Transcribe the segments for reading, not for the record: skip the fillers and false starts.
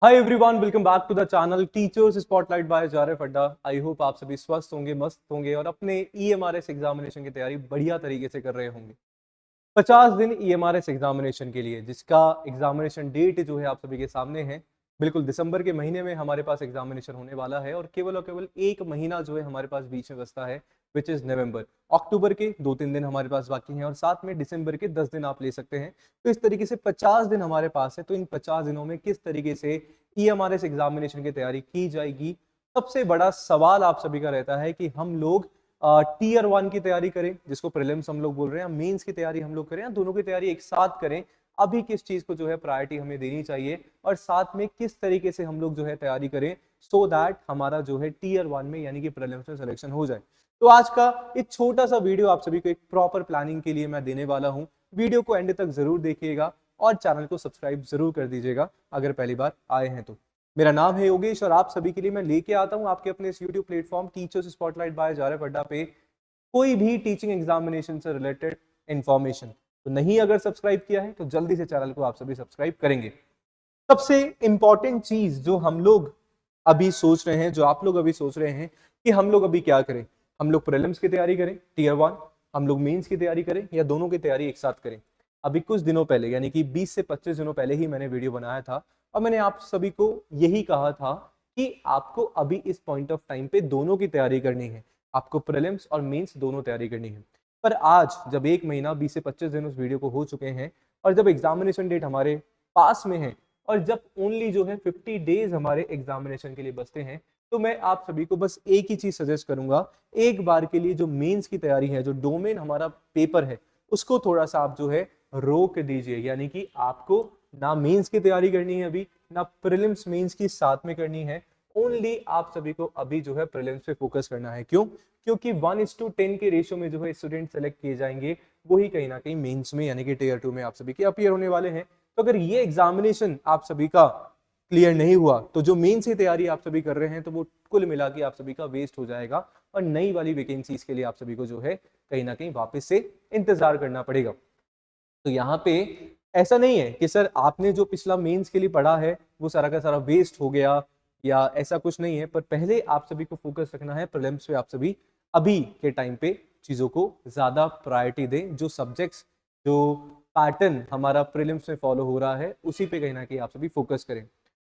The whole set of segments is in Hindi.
Hi everyone, welcome back to the channel Teachers Spotlight by Jaref Adda. I hope आप सभी स्वस्थ होंगे, मस्त होंगे और अपने ईएमआरएस एग्जामिनेशन की तैयारी बढ़िया तरीके से कर रहे होंगे। 50 दिन ईएमआरएस एग्जामिनेशन के लिए, जिसका एग्जामिनेशन डेट जो है आप सभी के सामने है। बिल्कुल दिसंबर के महीने में हमारे पास एग्जामिनेशन होने वाला है और केवल एक महीना जो है हमारे पास बीच में बचता है, विच इज नवंबर। अक्टूबर के 2-3 दिन हमारे पास बाकी हैं और साथ में दिसंबर के 10 दिन आप ले सकते हैं। तो इस तरीके से 50 दिन हमारे पास है। तो इन 50 दिनों में किस तरीके से ईएमआरएस एग्जामिनेशन की तैयारी की जाएगी, सबसे बड़ा सवाल आप सभी का रहता है कि हम लोग टीयर 1 की तैयारी करें, जिसको प्रीलिम्स हम लोग बोल रहे हैं, मेंस की तैयारी हम लोग करें, या दोनों की तैयारी एक साथ करें। अभी किस चीज को जो है प्रायोरिटी हमें देनी चाहिए और साथ में किस तरीके से हम लोग जो है तैयारी करें सो दैट हमारा जो है टीयर 1 में यानी कि प्रीलिम्स में सिलेक्शन हो जाए। तो आज का एक छोटा सा वीडियो आप सभी को एक प्रॉपर प्लानिंग के लिए मैं देने वाला हूं। वीडियो को एंड तक जरूर देखिएगा और चैनल को सब्सक्राइब जरूर कर दीजिएगा अगर पहली बार आए हैं तो। मेरा नाम है योगेश और आप सभी के लिए मैं लेके आता हूं आपके अपने इस YouTube platform Teachers Spotlight by Jaref Adda पे कोई भी टीचिंग एग्जामिनेशन से रिलेटेड इंफॉर्मेशन। तो नहीं अगर सब्सक्राइब किया है तो जल्दी से चैनल को आप सभी सब्सक्राइब करेंगे। सबसे इंपॉर्टेंट चीज जो हम लोग अभी सोच रहे हैं, जो आप लोग अभी सोच रहे हैं कि हम लोग अभी क्या करें, हम लोग प्रीलिम्स की तैयारी करें टीयर 1, हम लोग मेंस की तैयारी करें या दोनों की तैयारी एक साथ करें। अभी कुछ दिनों पहले यानी कि 20 से 25 दिनों पहले ही मैंने वीडियो बनाया था और मैंने आप सभी को यही कहा था कि आपको अभी इस पॉइंट ऑफ टाइम पे दोनों की तैयारी करनी है, आपको प्रीलिम्स और मेंस दोनों तैयारी करनी है। पर आज जब एक महीना 20 से 25 दिन उस वीडियो को हो चुके हैं और जब एग्जामिनेशन डेट हमारे पास में है और जब ओनली जो है 50 डेज हमारे एग्जामिनेशन के लिए बचते हैं, तो मैं आप सभी को बस एक ही चीज सजेस्ट करूंगा, एक बार के लिए जो मेंस की तैयारी है, जो डोमेन हमारा पेपर है, उसको थोड़ा सा आप जो है रोक दीजिए। यानी कि आपको ना मेंस की तैयारी करनी है अभी, ना प्रीलिम्स मेंस की साथ में करनी है। ओनली आप सभी को अभी जो है प्रीलिम्स पे फोकस करना है। क्यों? क्योंकि 1:10 के रेशियो में जो है स्टूडेंट सेलेक्ट किए जाएंगे, वही कहीं ना कहीं मेंस में यानी कि टीयर 2 में आप सभी के अपीयर होने वाले हैं। तो अगर ये एग्जामिनेशन आप सभी का क्लियर नहीं हुआ तो जो मेंस की तैयारी आप सभी कर रहे हैं तो वो कुल मिला के आप सभी का वेस्ट हो जाएगा और नई वाली वैकेंसीज के लिए आप सभी को जो है कहीं ना कहीं वापस से इंतजार करना पड़ेगा। तो यहाँ पे ऐसा नहीं है कि सर आपने जो पिछला मेंस के लिए पढ़ा है वो सारा का सारा वेस्ट हो गया, या ऐसा कुछ नहीं है। पर पहले आप सभी को फोकस रखना है प्रीलिम्स पे। आप सभी अभी के टाइम पे चीजों को ज्यादा प्रायोरिटी दें। जो सब्जेक्ट्स, जो पैटर्न हमारा प्रीलिम्स में फॉलो हो रहा है, उसी पे कहीं ना कहीं आप सभी फोकस करें।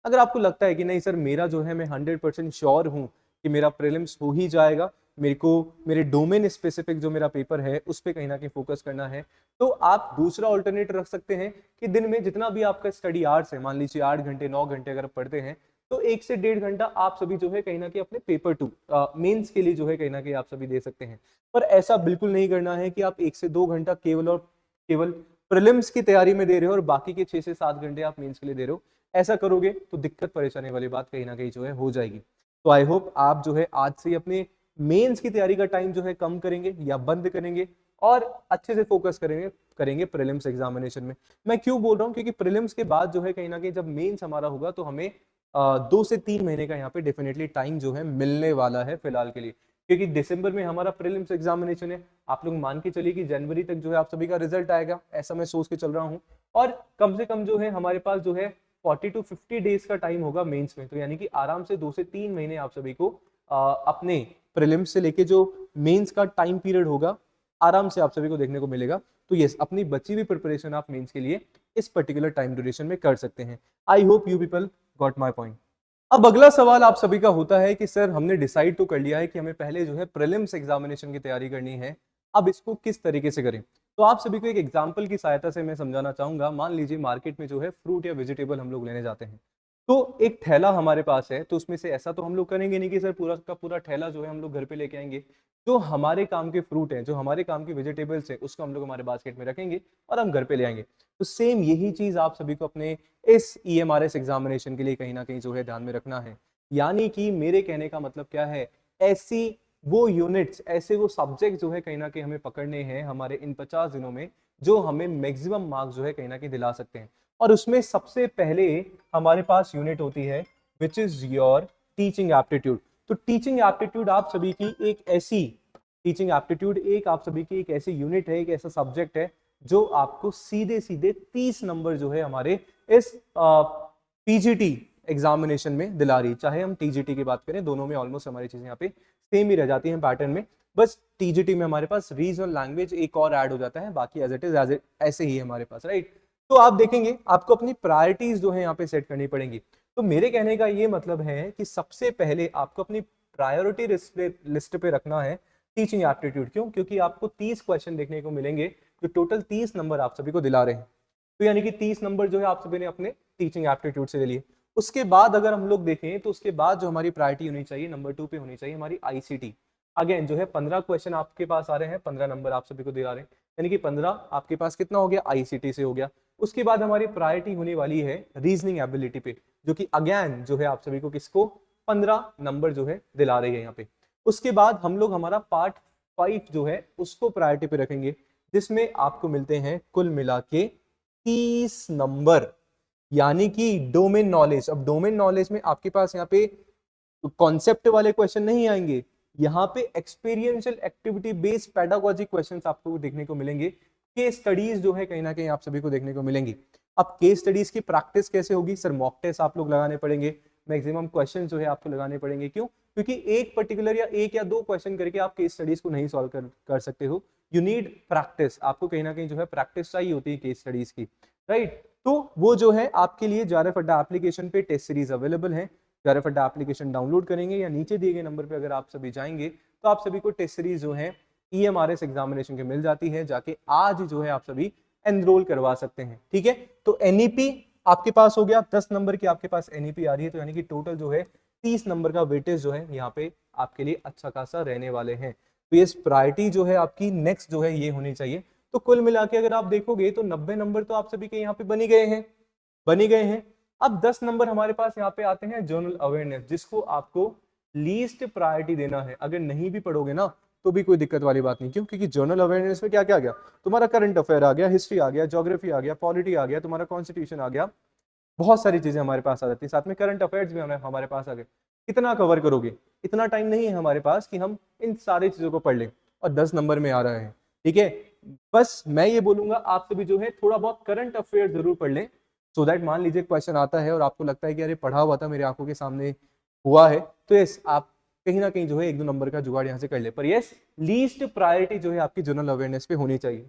अगर आपको लगता है कि नहीं सर मेरा जो है, मैं 100% श्योर हूँ कि मेरा प्रीलिम्स हो ही जाएगा, मेरे को मेरे डोमेन स्पेसिफिक जो मेरा पेपर है उस पर कहीं ना कहीं फोकस करना है, तो आप दूसरा ऑल्टरनेट रख सकते हैं कि दिन में जितना भी आपका स्टडी आवर्स है, मान लीजिए 8 घंटे 9 घंटे अगर पढ़ते हैं, तो 1 से 1.5 घंटा आप सभी जो है कहीं ना कहीं अपने पेपर 2 मेंस के लिए जो है कहीं ना कहीं आप सभी दे सकते हैं। पर ऐसा बिल्कुल नहीं करना है कि आप 1 से 2 घंटा केवल और केवल प्रीलिम्स की तैयारी में दे रहे हो और बाकी के 6 से 7 घंटे आप मेंस के लिए दे रहे हो। ऐसा करोगे तो दिक्कत परेशानी वाली बात कहीं ना कहीं जो है हो जाएगी। तो आई होप आप जो है आज से अपने मेंस की तैयारी का टाइम जो है कम करेंगे या बंद करेंगे और अच्छे से फोकस करेंगे करेंगे प्रीलिम्स एग्जामिनेशन में। मैं क्यों बोल रहा हूँ? क्योंकि प्रीलिम्स के बाद जो है कहीं ना कहीं जब मेंस हमारा होगा तो हमें 2 से 3 महीने का यहाँ पे डेफिनेटली टाइम जो है मिलने वाला है फिलहाल के लिए। क्योंकि दिसंबर में हमारा प्रीलिम्स एग्जामिनेशन है, आप लोग मान के चलिए कि जनवरी तक जो है आप सभी का रिजल्ट आएगा, ऐसा मैं सोच के चल रहा हूँ। और कम से कम जो है हमारे पास जो है 40 to 50 डेज का टाइम होगा मेंस में। तो यानी कि आराम से 2 से 3 महीने आप सभी को अपने प्रीलिम्स से लेके जो मेंस का टाइम पीरियड होगा, आराम से आप सभी को देखने को मिलेगा। तो यस, अपनी बची हुई प्रिपरेशन आप मेंस के लिए इस पर्टिकुलर टाइम ड्यूरेशन में कर सकते हैं। I hope you people got my point. अब अगला सवाल आप सभी का होता है कि सर हमने डिसाइड तो कर लिया है कि हमें पहले जो है प्रीलिम्स एग्जामिनेशन की तैयारी करनी है, अब इसको किस तरीके से करें? तो आप सभी को एक एग्जांपल की सहायता से मैं समझाना चाहूंगा। मान लीजिए मार्केट में जो है फ्रूट या वेजिटेबल हम लोग लेने जाते हैं, तो एक थैला हमारे पास है, तो उसमें से ऐसा तो हम लोग करेंगे नहीं कि सर पूरा का पूरा थैला जो है हम लोग घर पे लेके आएंगे। जो हमारे काम के फ्रूट हैं, जो हमारे काम की वेजिटेबल्स हैं, उसको हम लोग हमारे बास्केट में रखेंगे और हम घर पे ले आएंगे। तो सेम यही चीज आप सभी को अपने इस ईएमआरएस एग्जामिनेशन के लिए कहीं ना कहीं जो है ध्यान में रखना है। यानी कि मेरे कहने का मतलब क्या है, ऐसी वो यूनिट्स, ऐसे वो सब्जेक्ट जो है कहीं ना कहीं हमें पकड़ने हैं हमारे इन 50 दिनों में, जो हमें मैक्सिमम मार्क्स जो है कहीं ना कहीं दिला सकते हैं। और उसमें सबसे पहले हमारे पास यूनिट होती है which is your teaching aptitude. तो टीचिंग एप्टीट्यूड आप सभी की एक ऐसी आप सभी की एक ऐसी यूनिट है, एक ऐसा सब्जेक्ट है जो आपको सीधे सीधे 30 नंबर जो है हमारे इस पीजीटी एग्जामिनेशन में दिला रही है। चाहे हम टीजीटी की बात करें, दोनों में ऑलमोस्ट हमारी चीजें यहाँ पे सेम ही रह जाती हैं पैटर्न में, बस टीजीटी में हमारे पास रीजनल लैंग्वेज एक और ऐड हो जाता है, बाकी एज इट इज ऐसे ही है हमारे पास, राइट। तो आप देखेंगे आपको अपनी प्रायोरिटीज जो है यहाँ पे सेट करनी पड़ेंगी। तो मेरे कहने का ये मतलब है कि सबसे पहले आपको अपनी प्रायोरिटी लिस्ट पे रखना है टीचिंग एप्टीट्यूड। क्यों? क्योंकि आपको 30 क्वेश्चन देखने को मिलेंगे जो टोटल 30 नंबर आप सभी को दिला रहे हैं। तो यानी कि 30 नंबर जो है आप सभी ने अपने टीचिंग एप्टीट्यूड से ले लिए। उसके बाद अगर हम लोग देखें तो उसके बाद जो हमारी प्रायोरिटी होनी चाहिए नंबर 2 पे होनी चाहिए हमारी आईसीटी। अगेन जो है 15 क्वेश्चन आपके पास आ रहे हैं, 15 नंबर आप सभी को दिला रहे हैं, यानी कि 15 आपके पास कितना हो गया? आईसीटी से हो गया। उसके बाद हमारी प्रायोरिटी होने वाली है रीजनिंग एबिलिटी पे, जो कि अगेन जो है आप सभी को किसको 15 नंबर जो है दिला रही है यहाँ पे। उसके बाद हम लोग हमारा पार्ट 5 जो है उसको प्रायोरिटी पे रखेंगे, जिसमें आपको मिलते हैं कुल मिला के 30 नंबर, यानी कि डोमेन नॉलेज। अब डोमेन नॉलेज में आपके पास यहाँ पे कॉन्सेप्ट वाले क्वेश्चन नहीं आएंगे, यहाँ पे experiential activity based pedagogy questions आपको देखने को मिलेंगे। केस स्टडीज जो है कहीं ना कहीं आप सभी को देखने को मिलेंगी। अब केस स्टडीज की प्रैक्टिस कैसे होगी? सर मॉक टेस्ट आप लोग लगाने पड़ेंगे, मैक्सिमम क्वेश्चन जो है आपको लगाने पड़ेंगे। क्यों? क्योंकि एक पर्टिकुलर या एक या दो क्वेश्चन करके आप केस स्टडीज को नहीं सॉल्व कर सकते हो। यू नीड प्रैक्टिस, आपको कहीं ना कहीं जो है प्रैक्टिस चाहिए होती है केस स्टडीज की, राइट। तो वो जो है आपके लिए जारफ अड्डा एप्लीकेशन पे टेस्ट सीरीज अवेलेबल है। जारफ अड्डा एप्लीकेशन डाउनलोड करेंगे या नीचे दिए गए नंबर पे अगर आप सभी जाएंगे तो आप सभी को टेस्ट सीरीज जो है EMRS एग्जामिनेशन के मिल जाती है, जाके आज जो है आप सभी एनरोल करवा सकते हैं, ठीक है। तो NEP आपके पास हो गया, 10 नंबर की आपके पास NEP आ रही है, तो यानी कि टोटल जो है 30 नंबर का वेटेज जो है यहाँ पे आपके लिए अच्छा खासा रहने वाले हैं। तो ये प्रायोरिटी जो है आपकी नेक्स्ट जो है ये होनी चाहिए। तो कुल मिला के अगर आप देखोगे तो 90 नंबर तो आप सभी के यहाँ पे बनी गए हैं। अब 10 नंबर हमारे पास यहाँ पे आते हैं जनरल अवेयरनेस, जिसको आपको लीस्ट प्रायोरिटी देना है। अगर नहीं भी पढ़ोगे ना तो भी कोई दिक्कत वाली बात नहीं। क्यों? क्योंकि जनरल अवेयरनेस में क्या क्या आ गया? तुम्हारा करंट अफेयर आ गया, हिस्ट्री आ गया, ज्योग्राफी आ गया, पॉलिटी आ गया, तुम्हारा कॉन्स्टिट्यूशन आ गया, बहुत सारी चीजें हमारे पास आ जाती है। साथ में करंट अफेयर्स भी हमारे पास आ गए। कितना कवर करोगे? इतना टाइम नहीं है हमारे पास कि हम इन सारी चीजों को पढ़ लें, और 10 नंबर में आ रहा है, ठीक है। बस मैं ये बोलूंगा आप सभी जो है थोड़ा बहुत करंट अफेयर जरूर पढ़ लें, सो दैट मान लीजिए क्वेश्चन आता है और आपको लगता है कि अरे पढ़ा हुआ था, मेरे आंखों के सामने हुआ है, तो यस आप कहीं ना कहीं जो है 1-2 नंबर का जुगाड़ यहाँ से कर ले। पर यस लीस्ट प्रायोरिटी जो है आपकी जनरल अवेयरनेस पे होनी चाहिए।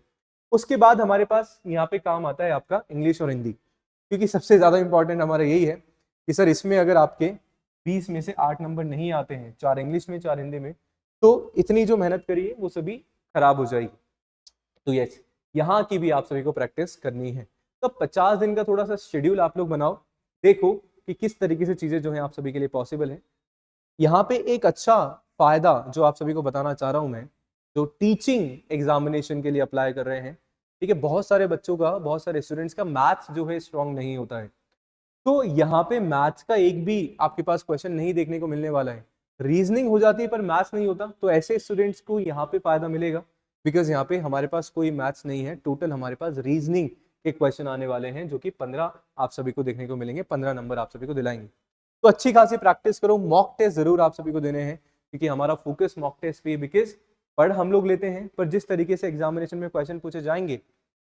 उसके बाद हमारे पास यहाँ पे काम आता है आपका इंग्लिश और हिंदी, क्योंकि सबसे ज्यादा इंपॉर्टेंट हमारा यही है कि सर इसमें अगर आपके 20 में से 8 नंबर नहीं आते हैं, 4 इंग्लिश में 4 हिंदी में, तो इतनी जो मेहनत करी है वो सभी खराब हो जाएगी। तो यस यहाँ की भी आप सभी को प्रैक्टिस करनी है। तो 50 दिन का थोड़ा सा शेड्यूल आप लोग बनाओ, देखो कि किस तरीके से चीजें जो है आप सभी के लिए पॉसिबल है। यहाँ पे एक अच्छा फायदा जो आप सभी को बताना चाह रहा हूं मैं, जो टीचिंग एग्जामिनेशन के लिए अप्लाई कर रहे हैं, ठीक है, बहुत सारे बच्चों का, बहुत सारे स्टूडेंट्स का मैथ्स जो है स्ट्रांग नहीं होता है। तो यहाँ पे मैथ्स का एक भी आपके पास क्वेश्चन नहीं देखने को मिलने वाला है। रीजनिंग हो जाती है पर मैथ्स नहीं होता, तो ऐसे स्टूडेंट्स को यहाँ पे फायदा मिलेगा, बिकॉज यहाँ पे हमारे पास कोई मैथ्स नहीं है, टोटल हमारे पास रीजनिंग के क्वेश्चन आने वाले हैं, जो कि 15 आप सभी को देखने को मिलेंगे, 15 नंबर आप सभी को दिलाएंगे। तो अच्छी खासी प्रैक्टिस करो, मॉक टेस्ट जरूर आप सभी को देने हैं, क्योंकि हमारा फोकस मॉक टेस्ट पे, बिकॉज पढ़ हम लोग लेते हैं पर जिस तरीके से एग्जामिनेशन में क्वेश्चन पूछे जाएंगे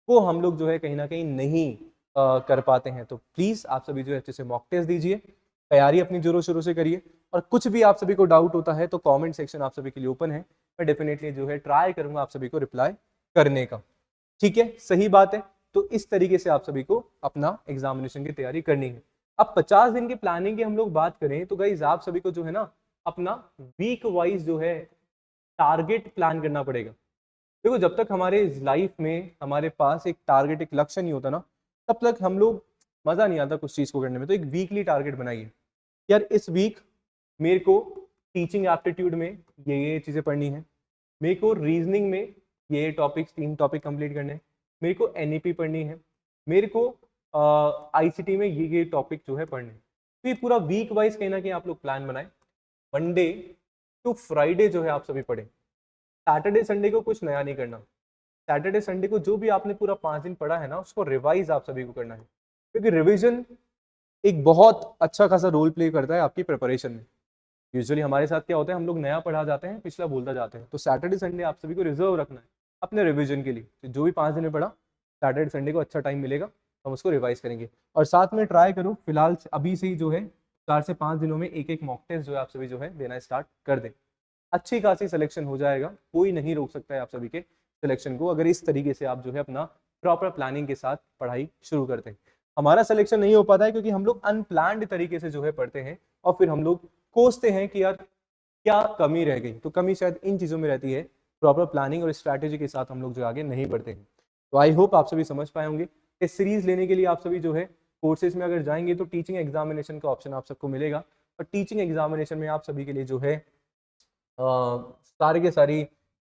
वो हम लोग जो है कहीं ना कहीं नहीं कर पाते हैं। तो प्लीज आप सभी जो है अच्छे से मॉक टेस्ट दीजिए, तैयारी अपनी जोरों शोरों से करिए, और कुछ भी आप सभी को डाउट होता है तो कमेंट सेक्शन आप सभी के लिए ओपन है, मैं डेफिनेटली जो है ट्राई करूंगा आप सभी को रिप्लाई करने का, ठीक है, सही बात है। तो इस तरीके से आप सभी को अपना एग्जामिनेशन की तैयारी करनी है। अब 50 दिन की प्लानिंग की हम लोग बात करें तो गाइज आप सभी को जो है ना अपना वीक वाइज जो है टारगेट प्लान करना पड़ेगा। देखो जब तक हमारे लाइफ में हमारे पास एक टारगेट, एक लक्ष्य नहीं होता ना, तब तक हम लोग मजा नहीं आता कुछ चीज को करने में। तो एक वीकली टारगेट बनाइए, यार इस वीक मेरे को टीचिंग एप्टीट्यूड में ये चीजें पढ़नी है, मेरे को रीजनिंग में ये टॉपिक्स 3 टॉपिक कंप्लीट करने हैं, मेरे को NEP पढ़नी है, मेरे को ICT में ये टॉपिक जो है पढ़ने हैं। तो ये पूरा वीक वाइज कहीं ना कहीं आप लोग प्लान बनाएं। मंडे टू फ्राइडे जो है आप सभी पढ़ें, सैटरडे संडे को कुछ नया नहीं करना। सैटरडे संडे को जो भी आपने पूरा 5 दिन पढ़ा है ना, उसको रिवाइज आप सभी को करना है, क्योंकि रिवीजन एक बहुत अच्छा खासा रोल प्ले करता है आपकी प्रिपरेशन में। यूजुअली हमारे साथ क्या होता है, हम लोग नया पढ़ा जाते हैं, पिछला भूलता जाते हैं। तो सैटरडे संडे आप सभी को रिजर्व रखना है अपने रिवीजन के लिए। तो जो भी 5 दिन में पढ़ा, सैटरडे संडे को अच्छा टाइम मिलेगा, हम उसको रिवाइज करेंगे। और साथ में ट्राई करो फिलहाल अभी से ही जो है 4 से 5 दिनों में एक मॉक टेस्ट जो है आप सभी जो है देना स्टार्ट कर दें। अच्छी खासी सिलेक्शन हो जाएगा, कोई नहीं रोक सकता है आप सभी के सिलेक्शन को, अगर इस तरीके से आप जो है अपना प्रॉपर प्लानिंग के साथ पढ़ाई शुरू करते हैं। हमारा सिलेक्शन नहीं हो पाता है क्योंकि हम लोग अनप्लान्ड तरीके से जो है पढ़ते हैं और फिर हम लोग कोसते हैं कि यार क्या कमी रह गई। तो कमी शायद इन चीज़ों में रहती है, प्रॉपर प्लानिंग और स्ट्रैटेजी के साथ हम लोग जो आगे नहीं बढ़ते हैं। तो आई होप आप सभी समझ पाए होंगे। इस सीरीज लेने के लिए आप सभी जो है कोर्सेज में अगर जाएंगे तो टीचिंग एग्जामिनेशन का ऑप्शन आप सबको मिलेगा, और टीचिंग एग्जामिनेशन में आप सभी के लिए जो है सारे के सारी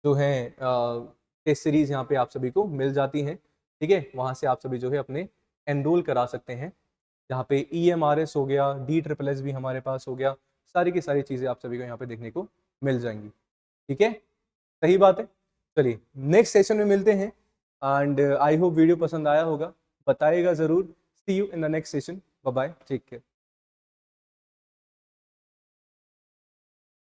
जो है टेस्ट सीरीज यहाँ पे आप सभी को मिल जाती हैं। ठीक है, वहाँ से आप सभी जो है अपने एनरोल करा सकते हैं, जहाँ पे EMRS हो गया, DSSS भी हमारे पास हो गया, सारी की सारी चीज़ें आप सभी को यहाँ पे देखने को मिल जाएंगी। ठीक है, सही बात है। चलिए नेक्स्ट सेशन में मिलते हैं, एंड आई होप वीडियो पसंद आया होगा, बताइएगा ज़रूर। See you in the next session, bye bye, take care.